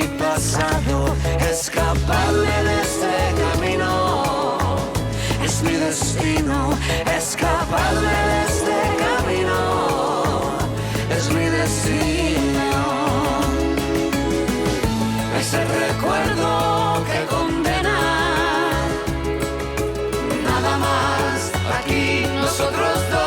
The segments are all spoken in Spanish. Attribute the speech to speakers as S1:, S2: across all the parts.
S1: mi pasado, escaparme de este camino. Es mi destino, escaparme de este camino. Es mi destino. Es el recuerdo que condena. Nada más, aquí nosotros dos.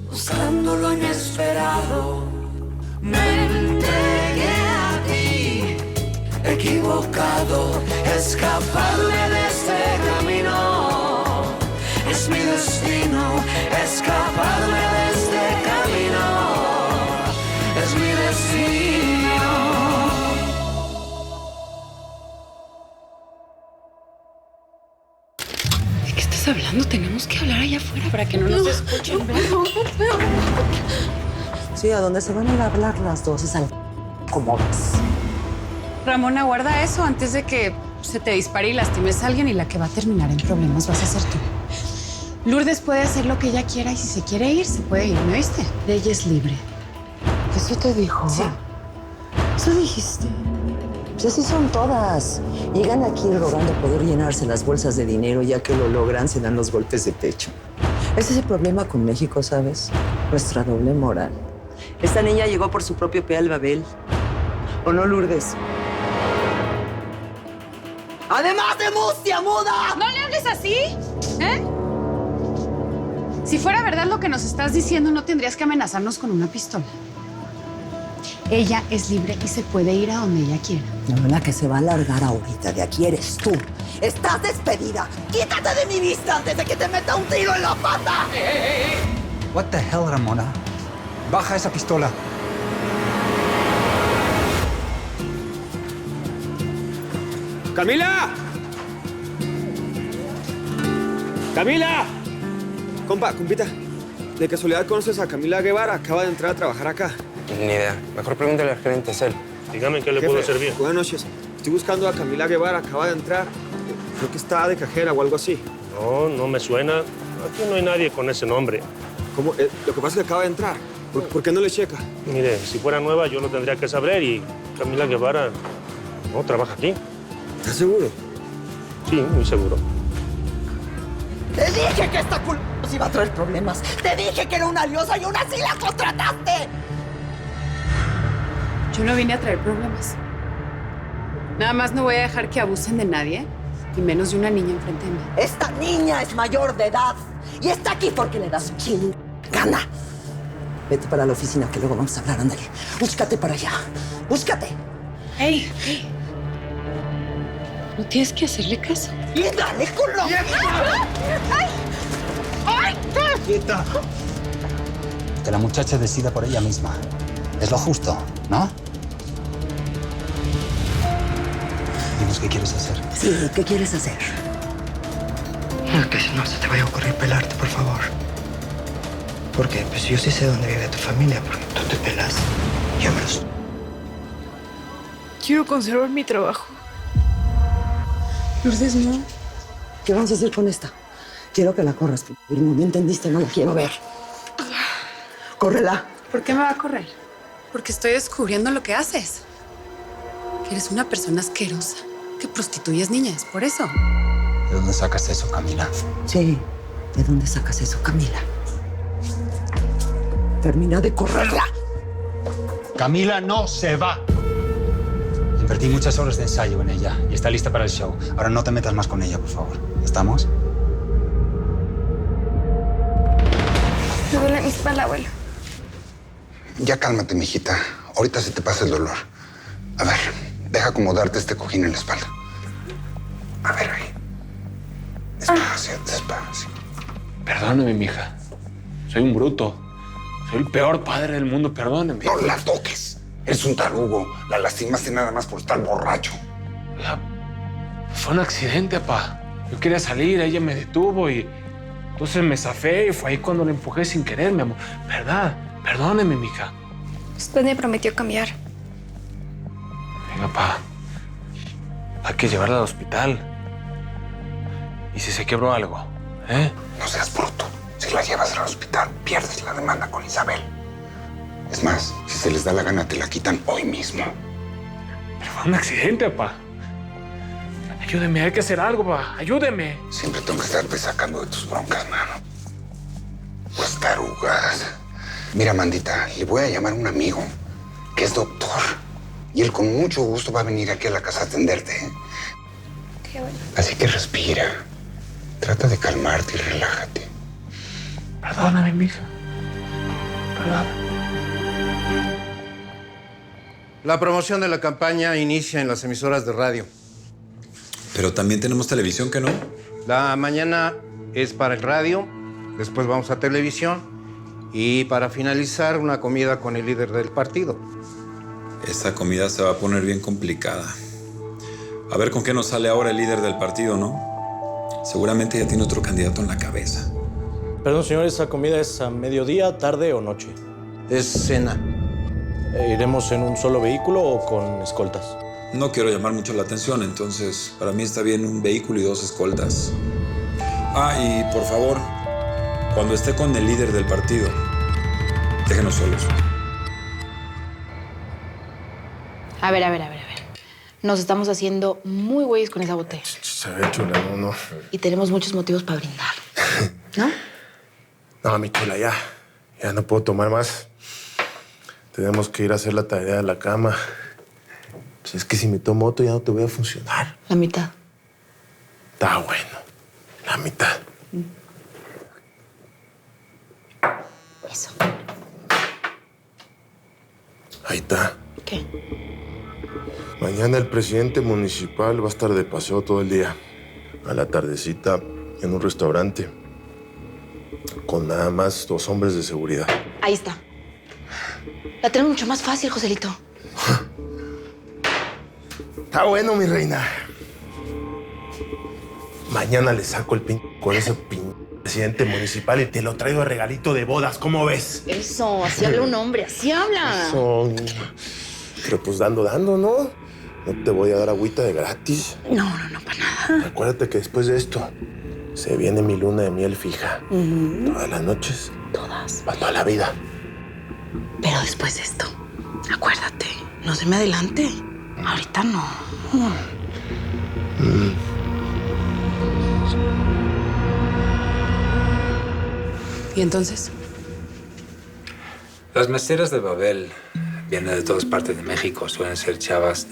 S1: Buscando lo inesperado, me entregué a ti, equivocado, escaparme de este camino. Es mi destino, escaparme de este camino. Es mi destino.
S2: ¿De qué estás hablando? Tenemos que hablar allá afuera para que no nos escuchen.
S3: Sí, a donde se van a ir a hablar las dos es al como ves.
S2: Ramona, guarda eso antes de que se te dispare y lastimes a alguien y la que va a terminar en problemas vas a ser tú. Lourdes puede hacer lo que ella quiera y si se quiere ir, se puede ir, ¿me oíste? Ella es libre.
S3: ¿Eso te dijo?
S2: Sí.
S3: Eso dijiste. Pues así son todas. Llegan aquí rogando poder llenarse las bolsas de dinero, ya que lo logran, se dan los golpes de pecho. Ese es el problema con México, ¿sabes? Nuestra doble moral. Esta niña llegó por su propio pie al Babel. ¿O no, Lourdes? ¡Además de mustia muda!
S2: ¡No le hables así! ¿Eh? Si fuera verdad lo que nos estás diciendo, no tendrías que amenazarnos con una pistola. Ella es libre y se puede ir a donde ella quiera.
S3: La que se va a largar ahorita de aquí eres tú. ¡Estás despedida! ¡Quítate de mi vista antes de que te meta un tiro en la pata!
S4: What the hell, Ramona? Baja esa pistola.
S5: ¡Camila! ¡Camila! Compita, ¿de casualidad conoces a Camila Guevara? Acaba de entrar a trabajar acá.
S6: Ni idea. Mejor pregúntale al gerente, es él.
S7: Dígame en qué le
S5: Jefe,
S7: puedo servir.
S5: Buenas noches. Estoy buscando a Camila Guevara, acaba de entrar. Creo que está de cajera o algo así.
S7: No, no me suena. Aquí no hay nadie con ese nombre.
S5: ¿Cómo? Lo que pasa es que acaba de entrar. ¿Por qué no le checa?
S7: Mire, si fuera nueva yo lo tendría que saber y Camila Guevara no trabaja aquí.
S5: ¿Estás seguro?
S7: Sí, muy seguro.
S3: Te dije que esta culpa nos iba a traer problemas. Te dije que era una diosa y aún así la contrataste.
S2: Yo no vine a traer problemas. Nada más no voy a dejar que abusen de nadie, y menos de una niña enfrente de mí.
S3: Esta niña es mayor de edad y está aquí porque le das ching gana. Vete para la oficina que luego vamos a hablar, ándale. Búscate para allá. Búscate.
S2: ¡Ey! ¡Ey! No tienes que hacerle caso.
S3: Y dale con lo
S4: ¡Quieta! Que la muchacha decida por ella misma. Es lo justo, ¿no? Dinos qué quieres hacer.
S3: Sí, ¿qué quieres hacer?
S8: Que no se te vaya a ocurrir pelarte, por favor. Porque pues yo sí sé dónde vive tu familia, porque tú te pelas. Yo me los...
S2: Quiero conservar mi trabajo. Lourdes, no.
S3: ¿Qué vamos a hacer con esta? Quiero que la corras. ¿No me entendiste? No la quiero ver. Córrela.
S2: ¿Por qué me va a correr? Porque estoy descubriendo lo que haces. Que eres una persona asquerosa, que prostituyes niñas, por eso.
S4: ¿De dónde sacas eso, Camila?
S3: Sí. ¿De dónde sacas eso, Camila? Termina de correrla.
S4: Camila no se va. Invertí muchas horas de ensayo en ella y está lista para el show. Ahora no te metas más con ella, por favor. ¿Estamos?
S9: Me duele mi espalda, abuelo.
S10: Ya cálmate, mijita. Ahorita se te pasa el dolor. A ver, deja acomodarte este cojín en la espalda. A ver, ahí. Despacio, despacio.
S11: Perdóname, mija. Soy un bruto. Soy el peor padre del mundo, perdóname.
S10: No la toques. Eres un tarugo. La lastimaste nada más por estar borracho.
S11: Fue un accidente, papá. Yo quería salir, ella me detuvo y entonces me zafé y fue ahí cuando la empujé sin querer, mi amor. ¿Verdad? Perdóneme, mija.
S9: Usted me prometió cambiar.
S11: Papá, hay que llevarla al hospital. ¿Y si se quebró algo?
S10: No seas bruto. Si la llevas al hospital, pierdes la demanda con Isabel. Es más, si se les da la gana, te la quitan hoy mismo.
S11: Pero fue un accidente, papá. Ayúdeme, hay que hacer algo, papá. Ayúdeme.
S10: Siempre tengo que estarte sacando de tus broncas, mano. Pues tarugas. Mira, Mandita, le voy a llamar a un amigo que es doctor. Y él con mucho gusto va a venir aquí a la casa a atenderte.
S9: Qué bueno.
S10: Así que respira. Trata de calmarte y relájate.
S11: Perdóname, mija. Perdóname.
S12: La promoción de la campaña inicia en las emisoras de radio.
S13: Pero también tenemos televisión, ¿qué no?
S12: La mañana es para el radio, después vamos a televisión y para finalizar una comida con el líder del partido.
S13: Esta comida se va a poner bien complicada. A ver con qué nos sale ahora el líder del partido, ¿no? Seguramente ya tiene otro candidato en la cabeza.
S14: Perdón, señor, ¿esa comida es a mediodía, tarde o noche?
S12: Es cena.
S14: ¿Iremos en un solo vehículo o con escoltas?
S13: No quiero llamar mucho la atención, entonces para mí está bien un vehículo y 2 escoltas. Ah, y por favor, cuando esté con el líder del partido, déjenos solos.
S15: A ver. Nos estamos haciendo muy güeyes con esa botella.
S11: Se ve chula, no.
S15: Y tenemos muchos motivos para brindar. ¿No?
S11: No, mi chula, ya. Ya no puedo tomar más. Tenemos que ir a hacer la tarea de la cama. Pues es que si me tomo otro ya no te voy a funcionar.
S15: La mitad.
S11: Está bueno. La mitad.
S15: Eso.
S11: Ahí está.
S15: ¿Qué?
S11: Mañana el presidente municipal va a estar de paseo todo el día. A la tardecita en un restaurante. Con nada más 2 hombres de seguridad.
S15: Ahí está. La tenemos mucho más fácil, Joselito.
S11: Está bueno, mi reina. Mañana le saco el con ese presidente municipal y te lo traigo de regalito de bodas. ¿Cómo ves?
S15: Eso, así habla un hombre, así habla.
S11: Eso. Pero pues dando, ¿no? No te voy a dar agüita de gratis.
S15: No, para nada.
S11: Acuérdate que después de esto se viene mi luna de miel fija. Todas las noches.
S15: Todas.
S11: Para toda la vida.
S15: Pero después de esto, acuérdate, no se me adelante. Ahorita no.
S2: ¿Y entonces?
S4: Las meseras de Babel vienen de todas partes de México. Suelen ser chavas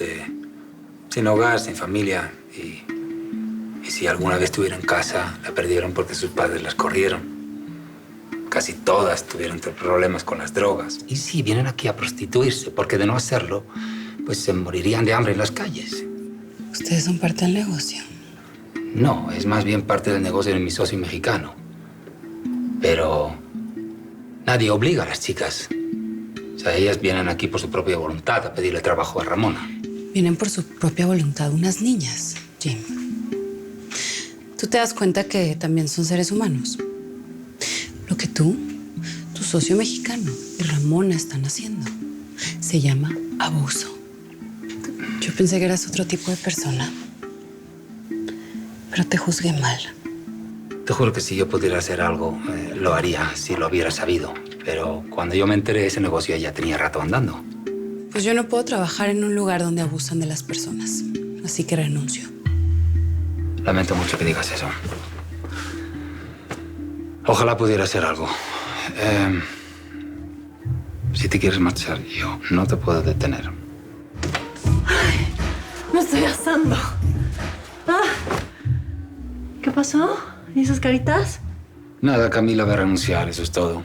S4: sin hogar, sin familia. Y si alguna vez tuvieron casa, la perdieron porque sus padres las corrieron. Casi todas tuvieron problemas con las drogas. Y sí, vienen aquí a prostituirse, porque de no hacerlo, pues se morirían de hambre en las calles.
S2: Ustedes son parte del negocio.
S4: No, es más bien parte del negocio de mi socio mexicano. Pero nadie obliga a las chicas. O sea, ellas vienen aquí por su propia voluntad a pedirle trabajo a Ramona.
S2: Vienen por su propia voluntad unas niñas, Jim. Tú te das cuenta que también son seres humanos. Lo que tú, tu socio mexicano y Ramona están haciendo se llama abuso. Yo pensé que eras otro tipo de persona, pero te juzgué mal.
S4: Te juro que si yo pudiera hacer algo, lo haría si lo hubiera sabido. Pero cuando yo me enteré, ese negocio ya tenía rato andando.
S2: Pues yo no puedo trabajar en un lugar donde abusan de las personas, así que renuncio.
S4: Lamento mucho que digas eso. Ojalá pudiera hacer algo. Si te quieres marchar, yo no te puedo detener.
S16: Ay, me estoy asando. ¿Qué pasó? ¿Y esas caritas?
S4: Nada, Camila va a renunciar, eso es todo.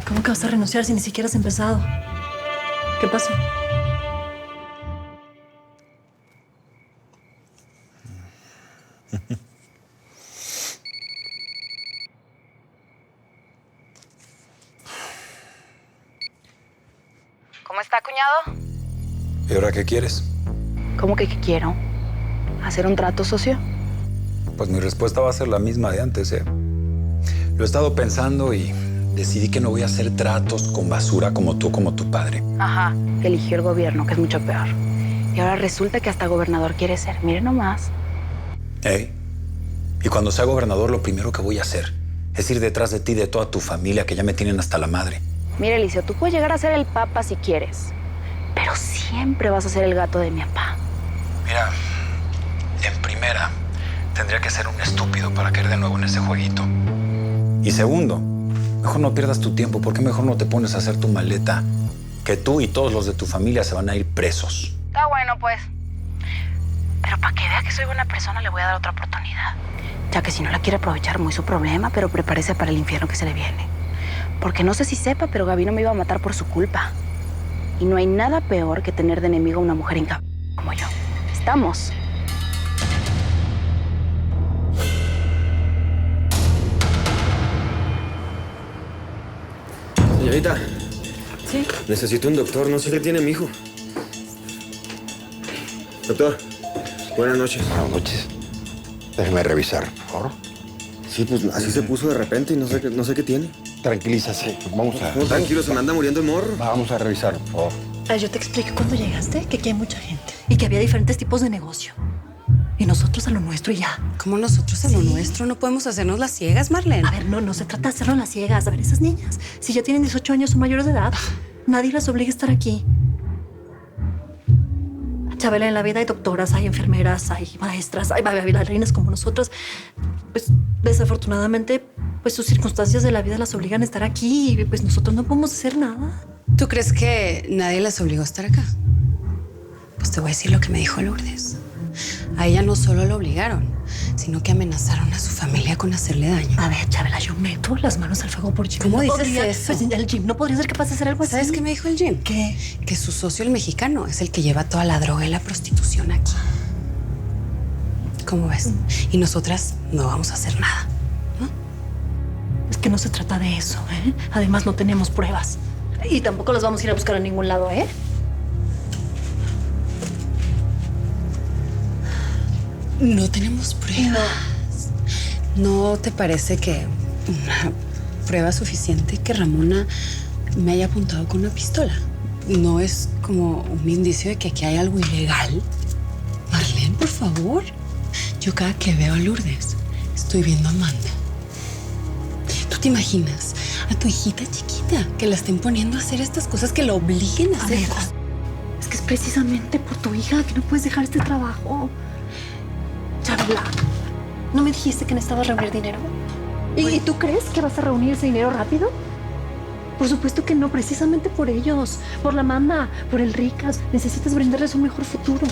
S16: ¿Cómo que vas a renunciar si ni siquiera has empezado? ¿Qué pasó?
S15: ¿Cómo está, cuñado?
S13: ¿Y ahora qué quieres?
S15: ¿Cómo que qué quiero? ¿Hacer un trato, socio?
S13: Pues mi respuesta va a ser la misma de antes, ¿eh? Lo he estado pensando y decidí que no voy a hacer tratos con basura como tú, como tu padre.
S15: Ajá, eligió el gobierno, que es mucho peor. Y ahora resulta que hasta gobernador quiere ser. Mire nomás.
S13: Y cuando sea gobernador, lo primero que voy a hacer es ir detrás de ti y de toda tu familia, que ya me tienen hasta la madre.
S15: Mire, Eliseo, tú puedes llegar a ser el papa si quieres, pero siempre vas a ser el gato de mi papá.
S13: Mira, en primera, tendría que ser un estúpido para caer de nuevo en ese jueguito. Y segundo, mejor no pierdas tu tiempo. ¿Por qué mejor no te pones a hacer tu maleta? Que tú y todos los de tu familia se van a ir presos.
S15: Está bueno, pues. Pero para que vea que soy buena persona, le voy a dar otra oportunidad. Ya que si no la quiere aprovechar, muy su problema, pero prepárese para el infierno que se le viene. Porque no sé si sepa, pero Gabino me iba a matar por su culpa. Y no hay nada peor que tener de enemigo a una mujer incapaz como yo. ¿Estamos?
S5: Señorita.
S15: ¿Sí?
S5: Necesito un doctor. No sé qué tiene mi hijo. Doctor, buenas noches.
S10: Buenas noches. Déjeme revisar, por favor.
S5: Sí, pues así se puso de repente y no sé qué tiene.
S10: Tranquilízase. Vamos a...
S5: No, tranquilo, se me anda muriendo el morro.
S10: Vamos a revisar, por favor.
S16: Yo te expliqué cuando llegaste que aquí hay mucha gente y que había diferentes tipos de negocio. Y nosotros a lo nuestro y ya.
S2: ¿Cómo nosotros a lo nuestro? No podemos hacernos las ciegas, Marlene.
S16: A ver, no se trata de hacernos las ciegas. A ver, esas niñas, si ya tienen 18 años, son mayores de edad. Nadie las obliga a estar aquí. Chabela, en la vida hay doctoras, hay enfermeras, hay maestras, hay bailarinas como nosotras. Pues, desafortunadamente, pues sus circunstancias de la vida las obligan a estar aquí y pues nosotros no podemos hacer nada.
S2: ¿Tú crees que nadie las obligó a estar acá? Pues te voy a decir lo que me dijo Lourdes. A ella no solo lo obligaron, sino que amenazaron a su familia con hacerle daño.
S16: A ver, Chabela, yo meto las manos al fuego por Jim.
S2: ¿Cómo dices
S16: podría,
S2: eso?
S16: Pues, el Jim no podría ser capaz de hacer algo así.
S2: ¿Sabes qué me dijo el Jim?
S16: ¿Qué?
S2: Que su socio, el mexicano, es el que lleva toda la droga y la prostitución aquí. ¿Cómo ves? Y nosotras no vamos a hacer nada, ¿no?
S16: Es que no se trata de eso, ¿eh? Además, no tenemos pruebas. Y tampoco las vamos a ir a buscar a ningún lado, ¿eh?
S2: No tenemos pruebas. ¿No te parece que una prueba suficiente que Ramona me haya apuntado con una pistola? ¿No es como un indicio de que aquí hay algo ilegal? Marlene, por favor. Yo cada que veo a Lourdes estoy viendo a Amanda. ¿Tú te imaginas a tu hijita chiquita que la estén poniendo a hacer estas cosas, que la obliguen a hacer?
S16: Ver, es que es precisamente por tu hija que no puedes dejar este trabajo. Chabela, ¿no me dijiste que necesitabas reunir dinero? ¿Y tú crees que vas a reunir ese dinero rápido? Por supuesto que no, precisamente por ellos, por la Amanda, por el Ricas. Necesitas brindarles un mejor futuro.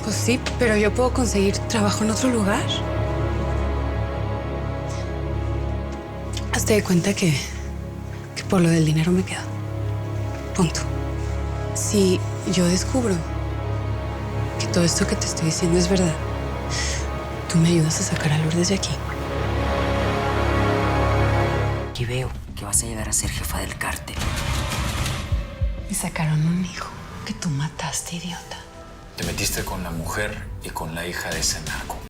S2: Pues sí, pero yo puedo conseguir trabajo en otro lugar. Hazte de cuenta que por lo del dinero me quedo. Punto. Si yo descubro que todo esto que te estoy diciendo es verdad, tú me ayudas a sacar a Lourdes de aquí.
S17: Aquí veo que vas a llegar a ser jefa del cártel.
S2: Me sacaron un hijo que tú mataste, idiota.
S13: Te metiste con la mujer y con la hija de ese narco.